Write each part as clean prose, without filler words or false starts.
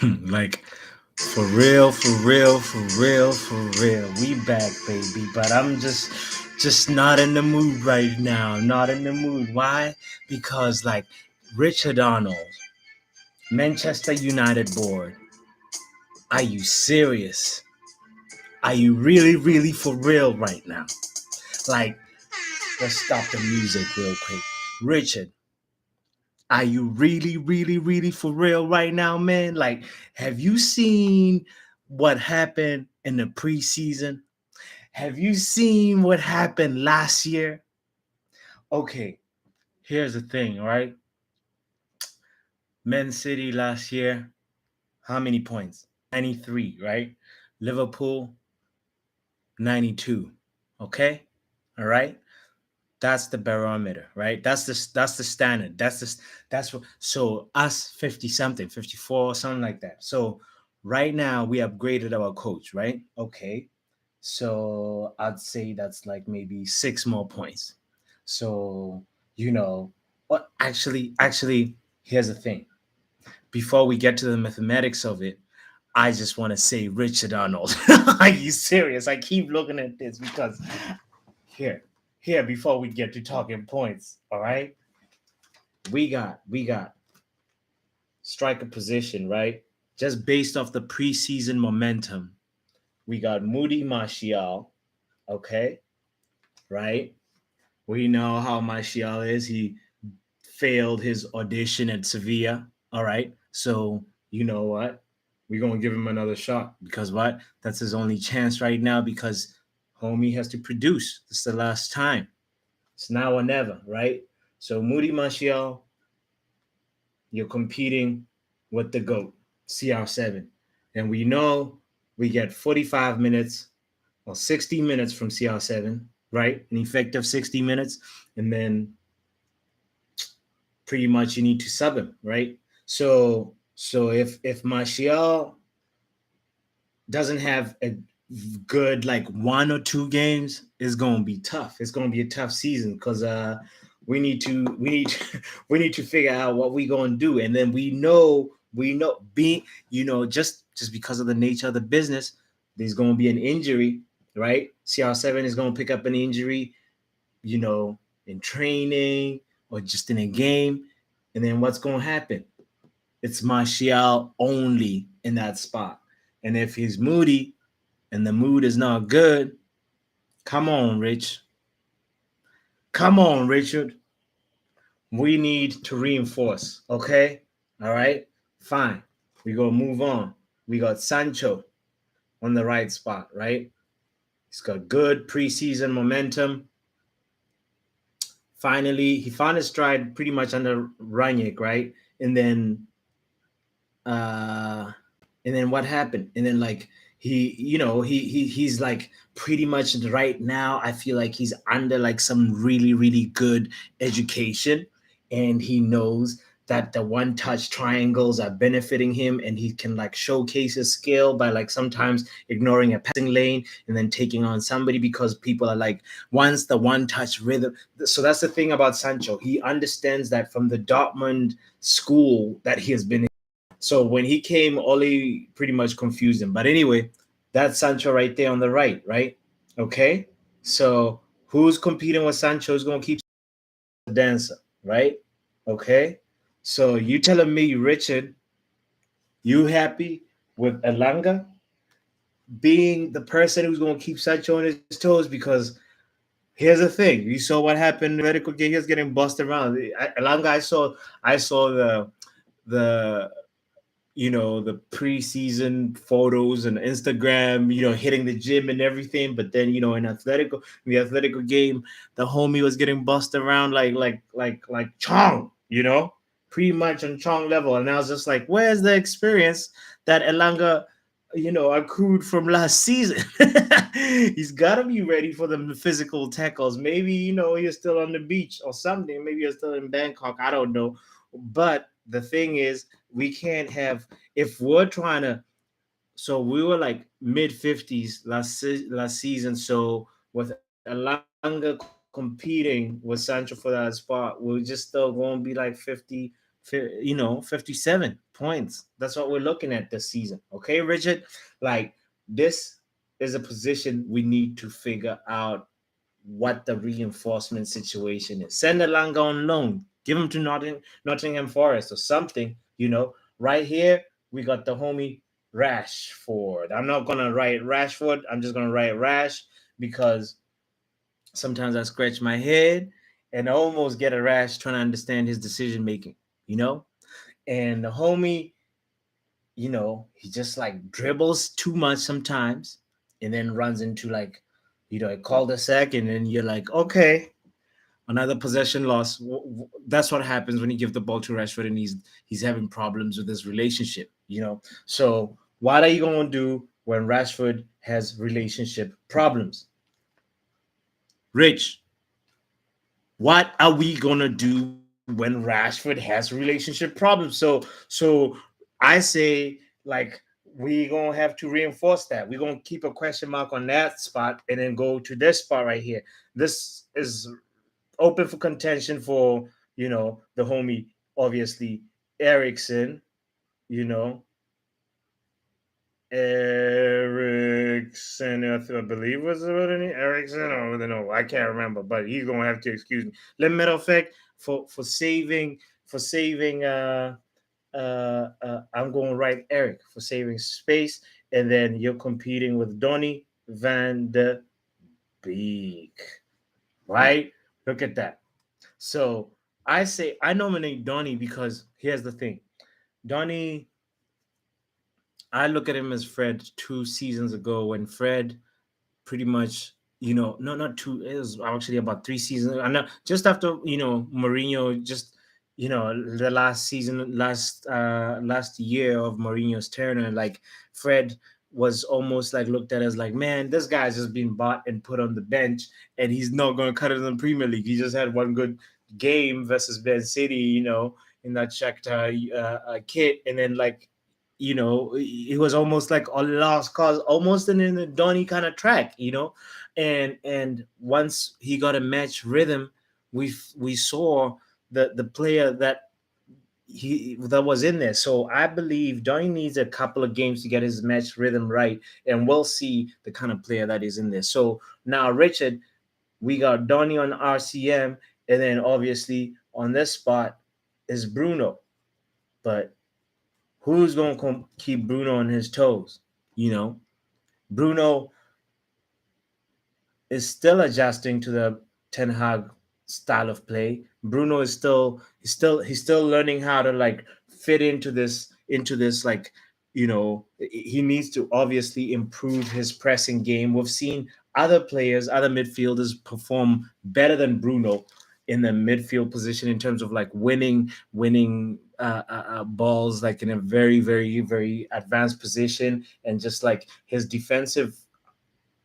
Like for real, for real, for real, for real. We back, baby. But I'm just not in the mood right now. Not in the mood. Why? Because like Richard Arnold, Manchester United board. Are you serious? Are you really, really for real right now? Like, let's stop the music real quick. Richard, are you really, really, really for real right now, man? Like, have you seen what happened in the preseason? Have you seen what happened last year? Okay, here's the thing, right? Man City last year, how many points? 93, right? Liverpool, 92. Okay? All right? That's the barometer, right? That's the standard. That's what so us 50 something, 54, something like that. So right now we upgraded our coach, right? Okay. So I'd say that's like maybe 6 more points. So, what actually, here's the thing. Before we get to the mathematics of it, I just want to say Richard Arnold. Are you serious? I keep looking at this because here, here, before we get to talking points, all right? We got striker position, right? Just based off the preseason momentum, we got Moody Martial, okay, right? We know how Martial is. He failed his audition at Sevilla. All right. So you know what? We're gonna give him another shot because what? That's his only chance right now because homie has to produce. This is the last time. It's now or never, right? So Moody Martial, you're competing with the GOAT, CR7. And we know we get 45 minutes or 60 minutes from CR7, right? An effective 60 minutes. And then pretty much you need to sub him, right? So if Martial doesn't have a good like 1 or 2 games, it's gonna be tough. It's gonna be a tough season because we need we need to figure out what we gonna do, and then we know being just because of the nature of the business, there's gonna be an injury, right? CR7 is gonna pick up an injury, you know, in training or just in a game, and then what's gonna happen? It's Martial only in that spot. And if he's moody and the mood is not good, come on, Rich. Come on, Richard. We need to reinforce. Okay? All right? Fine. We go move on. We got Sancho on the right spot, right? He's got good preseason momentum. Finally, he found his stride pretty much under Ranić, right? And then uh and then what happened? And then like he's like pretty much right now I feel like he's under like some really really good education, and he knows that the one touch triangles are benefiting him, and he can like showcase his skill by like sometimes ignoring a passing lane and then taking on somebody because people are like once the one touch rhythm. So that's the thing about Sancho. He understands that from the Dortmund school that he has been. So when he came, Oli pretty much confused him. But anyway, that's Sancho right there on the right, right? Okay. So who's competing with Sancho is going to keep the dancer, right? Okay. So you telling me, Richard, you happy with Elanga being the person who's going to keep Sancho on his toes? Because here's the thing: you saw what happened. Medical game, he was getting busted around. Elanga, I saw the the preseason photos and Instagram, hitting the gym and everything. But then, in the Atletico game, the homie was getting bussed around like Chong, pretty much on Chong level. And I was just like, where's the experience that Elanga, accrued from last season? He's got to be ready for the physical tackles. Maybe, you're still on the beach or something. Maybe you're still in Bangkok. I don't know. But the thing is, we can't have if we're trying to. So we were like mid 50s last season. So with Alanga competing with Sancho for that spot, we're just still going to be like 50, 57%. points. That's what we're looking at this season. Okay, Richard? Like, this is a position we need to figure out what the reinforcement situation is. Send Elanga on loan. Give him to Nottingham Forest or something. Right here, we got the homie Rashford. I'm not going to write Rashford. I'm just going to write Rash because sometimes I scratch my head and I almost get a rash trying to understand his decision making, you know? And the homie, he just like dribbles too much sometimes and then runs into like, a cul-de-sac, and then you're like, okay, another possession loss. That's what happens when you give the ball to Rashford and he's having problems with his relationship. So what are you going to do when Rashford has relationship problems? Rich, what are we going to do when Rashford has relationship problems? So I say, like, we going to have to reinforce that. We're going to keep a question mark on that spot and then go to this spot right here. This is open for contention for, the homie, obviously, Ericsson, you know, Ericsson, I believe was the name Ericsson. I don't really know. I can't remember, but he's gonna have to excuse me. Matter of fact, for saving I'm going to write Eric for saving space, and then you're competing with Donny van de Beek, right? Look at that. So I say I nominate Donny because here's the thing, Donny. I look at him as Fred 2 seasons ago when Fred pretty much, no, not two, it was actually about 3 seasons. I know just after, Mourinho, just, the last season, last year of Mourinho's tenure, like Fred was almost like looked at as like, man, this guy's just been bought and put on the bench and he's not going to cut it in the Premier League. He just had one good game versus Man City, in that Shakhtar kit. And then like, it was almost like a lost cause, almost in the Donny kind of track, and once he got a match rhythm, we saw the player that was in there. So I believe Donny needs a couple of games to get his match rhythm right, and we'll see the kind of player that is in there. So now, Richard, we got Donny on RCM, and then obviously on this spot is Bruno, but who's going to keep Bruno on his toes? Bruno is still adjusting to the Ten Hag style of play. Bruno is still learning how to like fit into this like, he needs to obviously improve his pressing game. We've seen other players, other midfielders perform better than Bruno in the midfield position in terms of like winning balls like in a very, very, very advanced position, and just like his defensive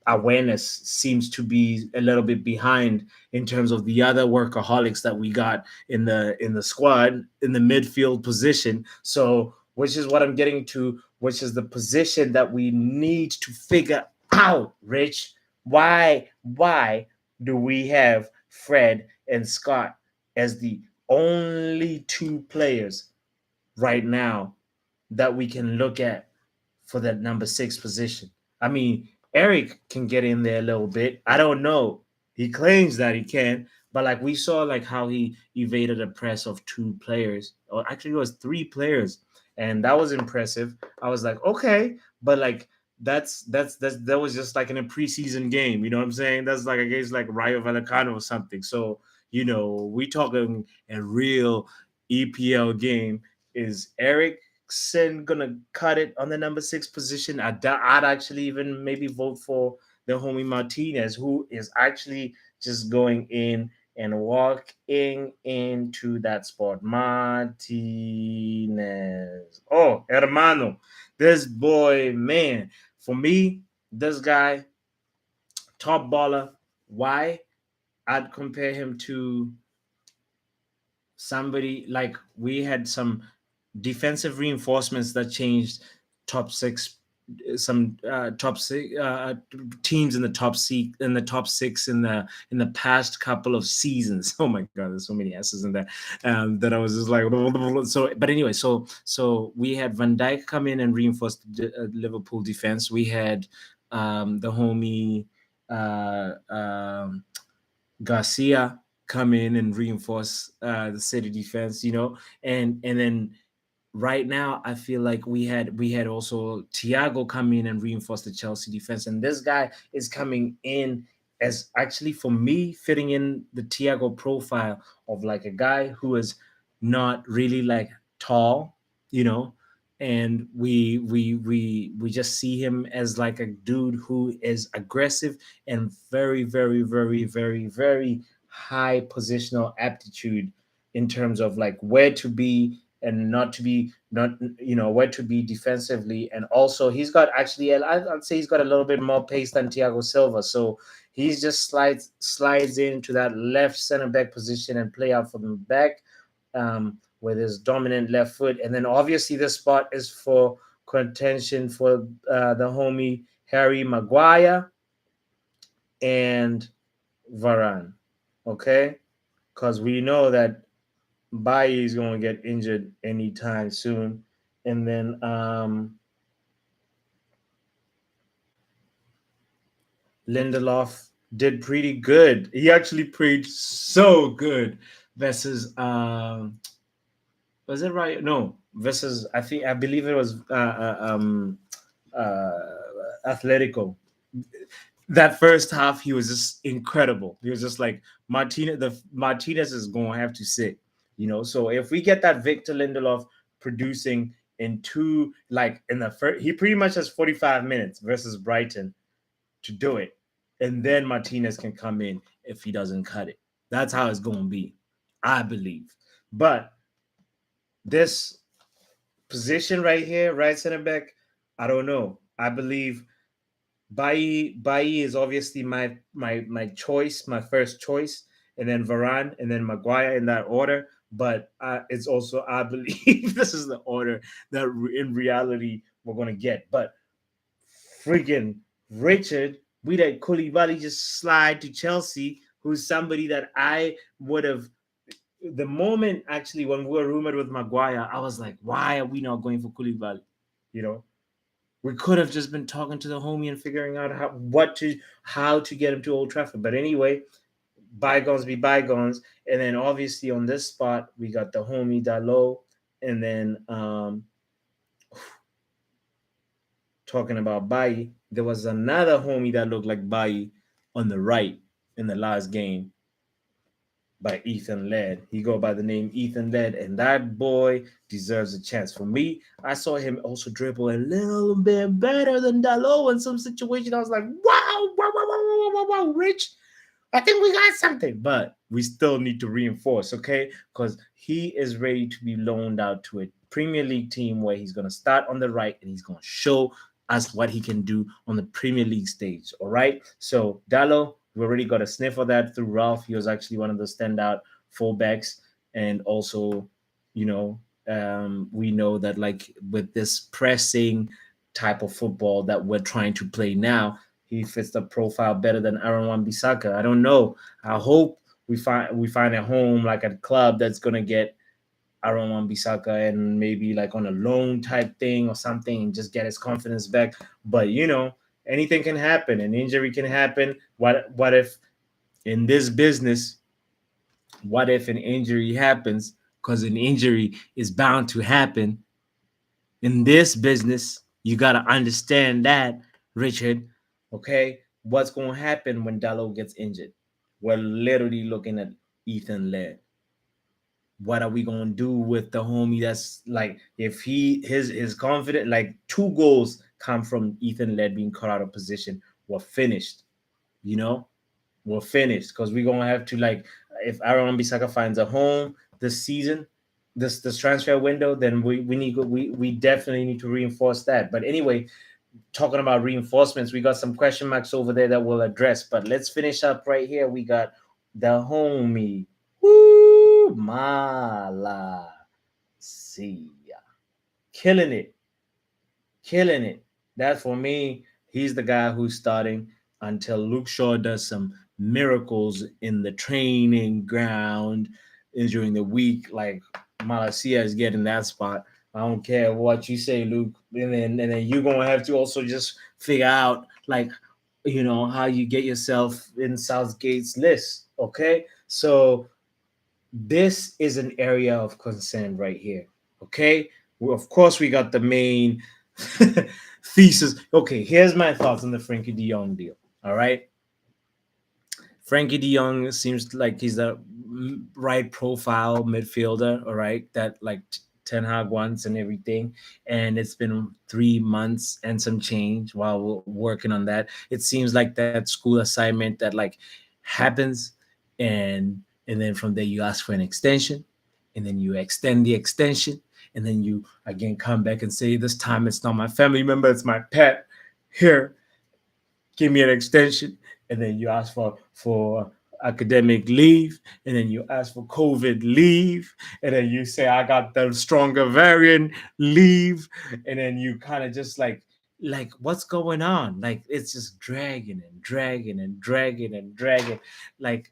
awareness seems to be a little bit behind in terms of the other workaholics that we got in the squad in the midfield position. So, which is what I'm getting to, which is the position that we need to figure out, Rich. Why do we have Fred and Scott as the only two players right now that we can look at for that number 6 position? I mean, Eric can get in there a little bit. I don't know. He claims that he can, but like we saw, like how he evaded a press of 2 players, or actually it was 3 players, and that was impressive. I was like, okay, but like that was just like in a preseason game. You know what I'm saying? That's like against like Rayo Vallecano or something. So we talking a real EPL game. Is Eriksen gonna cut it on the number 6 position? I'd actually even maybe vote for the homie Martinez, who is actually just going in and walking into that spot. Martinez. Oh, hermano. This boy, man. For me, this guy, top baller. Why? I'd compare him to somebody like we had some defensive reinforcements that changed top 6 top six teams in the top six in the past couple of seasons. Oh my god, there's so many S's in there that I was just like so. But anyway, so we had Van Dijk come in and reinforce the Liverpool defense. We had the homie Garcia come in and reinforce the City defense. And then right now I feel like we had also Thiago come in and reinforce the Chelsea defense, and this guy is coming in as actually for me fitting in the Thiago profile of like a guy who is not really like tall, and we just see him as like a dude who is aggressive and very very very very very high positional aptitude in terms of like where to be and not to be not where to be defensively. And also he's got actually I'd say he's got a little bit more pace than Thiago Silva, so he's just slides into that left center back position and play out from the back with his dominant left foot. And then obviously this spot is for contention for the homie Harry Maguire and Varane, okay, because we know that Bailly is going to get injured anytime soon. And then Lindelof did pretty good. He actually played so good versus was it right? No, versus I believe it was uh, Atletico. That first half, he was just incredible. He was just like Martinez is going to have to sit. So if we get that Victor Lindelof producing in two, like in the first, he pretty much has 45 minutes versus Brighton to do it, and then Martinez can come in if he doesn't cut it. That's how it's going to be, I believe. But this position right here, right center back, I don't know. I believe Bailly is obviously my choice, my first choice, and then Varane, and then Maguire in that order. But it's also I believe this is the order that in reality we're gonna get. But freaking Richard, we let Koulibaly just slide to Chelsea, who's somebody that I would have. The moment actually when we were rumored with Maguire, I was like, why are we not going for Koulibaly? We could have just been talking to the homie and figuring out how to get him to Old Trafford. But anyway, bygones be bygones. And then obviously on this spot we got the homie Dalot, and then talking about Bailly, there was another homie that looked like Bailly on the right in the last game by Ethan Laird. He go by the name Ethan Laird, and that boy deserves a chance. For me, I saw him also dribble a little bit better than Dalot in some situation. I was like, wow, Rich. I think we got something, but we still need to reinforce, okay? Because he is ready to be loaned out to a Premier League team where he's going to start on the right and he's going to show us what he can do on the Premier League stage, all right? So, Dalot, we already got a sniff of that through Ralph. He was actually one of the standout fullbacks. And also, we know that like with this pressing type of football that we're trying to play now, he fits the profile better than Aaron Wan-Bissaka. I don't know. I hope we find a home like a club that's gonna get Aaron Wan-Bissaka and maybe like on a loan type thing or something and just get his confidence back. But anything can happen. An injury can happen. What if in this business? What if an injury happens? Because an injury is bound to happen in this business. You gotta understand that, Richard. Okay, what's gonna happen when Dalot gets injured? We're literally looking at Ethan Laird. What are we gonna do with the homie? That's like if his confident, like 2 goals come from Ethan Laird being cut out of position. We're finished. We're finished because we're gonna have to like if Aaron Bissaka finds a home this season, this transfer window, then we definitely need to reinforce that. But anyway, talking about reinforcements, we got some question marks over there that we'll address. But let's finish up right here. We got the homie. Woo Mala. See ya. Killing it. That for me, he's the guy who's starting until Luke Shaw does some miracles in the training ground during the week. Like Malacia is getting that spot. I don't care what you say, Luke. And then you're gonna have to also just figure out like how you get yourself in Southgate's list. Okay. So this is an area of concern right here. Okay. Well, of course, we got the main thesis. Okay, here's my thoughts on the Frankie De Jong deal. All right. Frankie De Jong seems like he's the right profile midfielder, all right, that like Ten Hag wants and everything. And it's been 3 months and some change while we're working on that. It seems like that school assignment that like happens, and then from there you ask for an extension, and then you extend the extension, and then you again come back and say, this time it's not my family member, it's my pet. Here, give me an extension, and then you ask for academic leave, and then you ask for COVID leave, and then you say I got the stronger variant leave, and then you kind of just like what's going on? Like it's just dragging and dragging and dragging and dragging. Like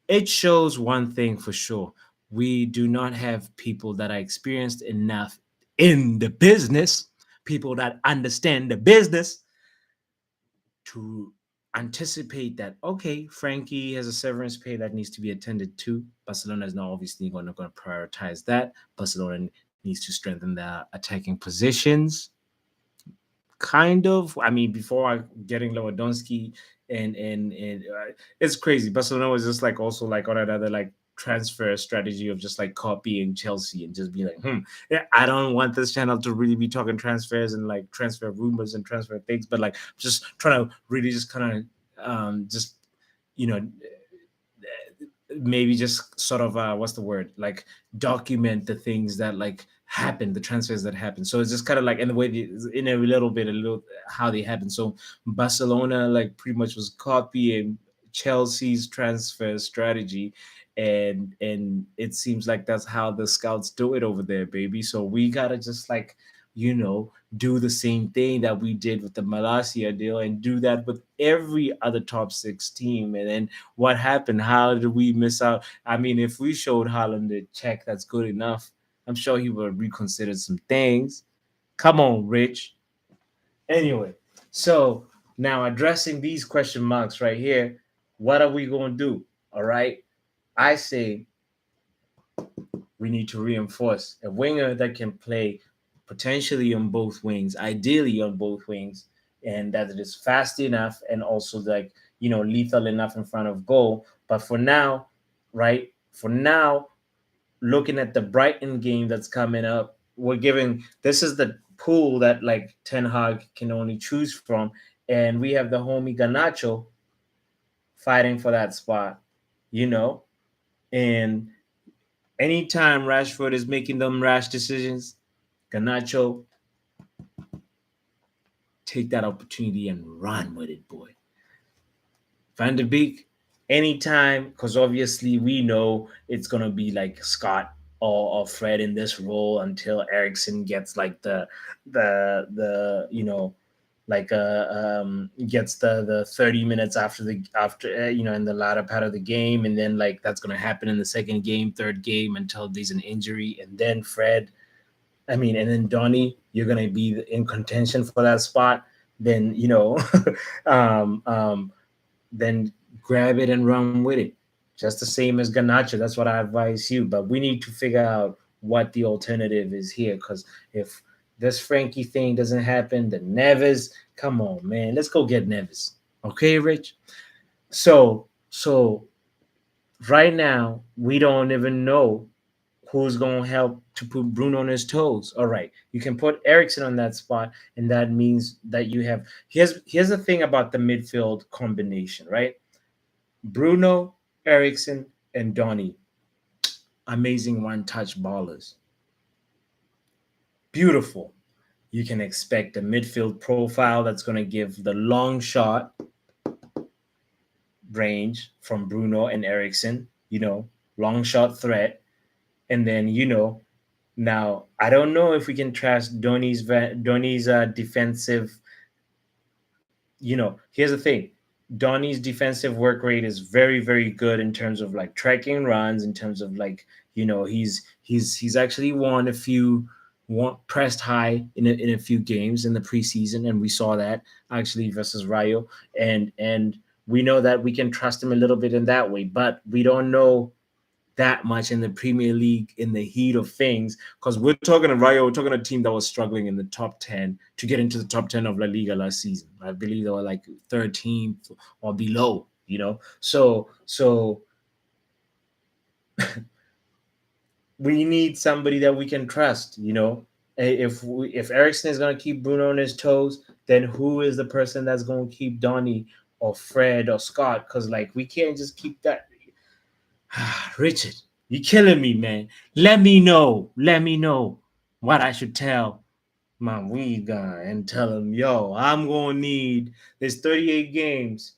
it shows one thing for sure. We do not have people that are experienced enough in the business, people that understand the business to anticipate that okay, Frankie has a severance pay that needs to be attended to. Barcelona is now obviously going to prioritize that. Barcelona needs to strengthen their attacking positions. Kind of. I mean, before getting Lewandowski and it's crazy. Barcelona was just like also like on another like transfer strategy of just like copying Chelsea and just be like, yeah, I don't want this channel to really be talking transfers and like transfer rumors and transfer things, but like just trying to really just kind of just you know maybe just sort of what's the word, like document the things that like happen, the transfers that happen. So it's just kind of like in the way in a little how they happen. So Barcelona like pretty much was copying Chelsea's transfer strategy, and it seems like that's how the scouts do it over there, baby. So we gotta just like do the same thing that we did with the Malasia deal and do that with every other top six team. And then what happened? How did we miss out? I mean, if we showed Holland a check that's good enough, I'm sure he would reconsider some things. Come on, Rich. Anyway, so now addressing these question marks right here, what are we going to do? All right. I say we need to reinforce a winger that can play potentially on both wings, ideally on both wings, and that it is fast enough and also like lethal enough in front of goal. But for now, right? For now, looking at the Brighton game that's coming up, we're giving this is the pool that like Ten Hag can only choose from, and we have the homie Ganacho fighting for that spot, you know, and anytime Rashford is making them rash decisions, Ganacho take that opportunity and run with it, boy. Van de Beek, anytime, because obviously we know it's gonna be like Scott or Fred in this role until Ericsson gets like the like gets the 30 minutes after in the latter part of the game, and then like that's gonna happen in the second game, third game until there's an injury, and then Fred, and then Donny, you're gonna be in contention for that spot. Then um, um, then grab it and run with it. Just the same as Ganacho. That's what I advise you. But we need to figure out what the alternative is here. Because if this Frankie thing doesn't happen, then Neves, come on, man, let's go get Neves. Okay, Rich. So right now we don't even know who's going to help to put Bruno on his toes. All right, you can put Ericsson on that spot, and that means that you have. Here's the thing about the midfield combination, right? Bruno, Ericsson, and Donny, amazing one-touch ballers. Beautiful. You can expect a midfield profile that's going to give the long shot range from Bruno and Ericsson. Long shot threat, and then Now, I don't know if we can trust Donny's defensive. Here's the thing. Donny's defensive work rate is very, very good in terms of like tracking runs, in terms of like, he's actually won a few pressed high in a few games in the preseason, and we saw that actually versus Rayo, and we know that we can trust him a little bit in that way, but we don't know that much in the Premier League in the heat of things, because we're talking to Rayo, we're talking a team that was struggling in the top 10 to get into the top 10 of La Liga last season. I believe they were like 13th or below. So we need somebody that we can trust. If Ericsson is going to keep Bruno on his toes, then who is the person that's going to keep Donny or Fred or Scott? Because like we can't just keep that. Richard, you're killing me, man. Let me know. Let me know what I should tell my weed guy and tell him, yo, I'm gonna need there's 38 games,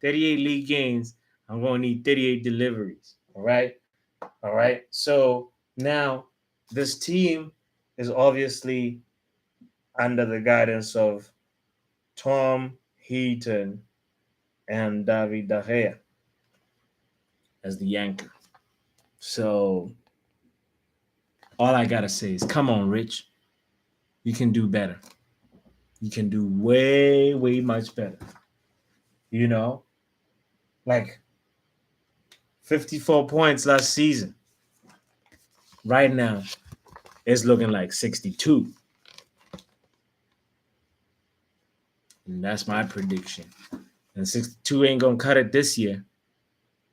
38 league games. I'm gonna need 38 deliveries. All right. All right. So now this team is obviously under the guidance of Tom Heaton and David De Gea as the anchor. So all I gotta say is, come on, Rich. You can do better. You can do way, way much better. You know, like 54 points last season. Right now, it's looking like 62. And that's my prediction. And 62 ain't gonna cut it this year.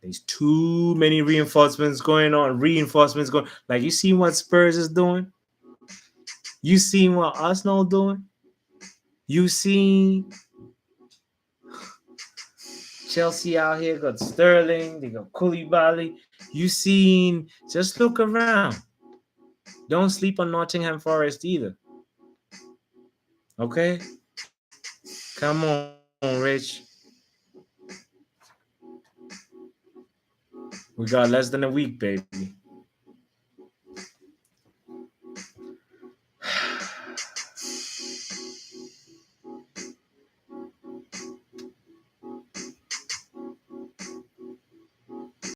There's too many reinforcements going on. Like, you see what Spurs is doing? You seen what Arsenal doing? You seen Chelsea out here got Sterling, they got Koulibaly. You seen, just look around. Don't sleep on Nottingham Forest either. Okay? Come on, Rich. We got less than a week, baby.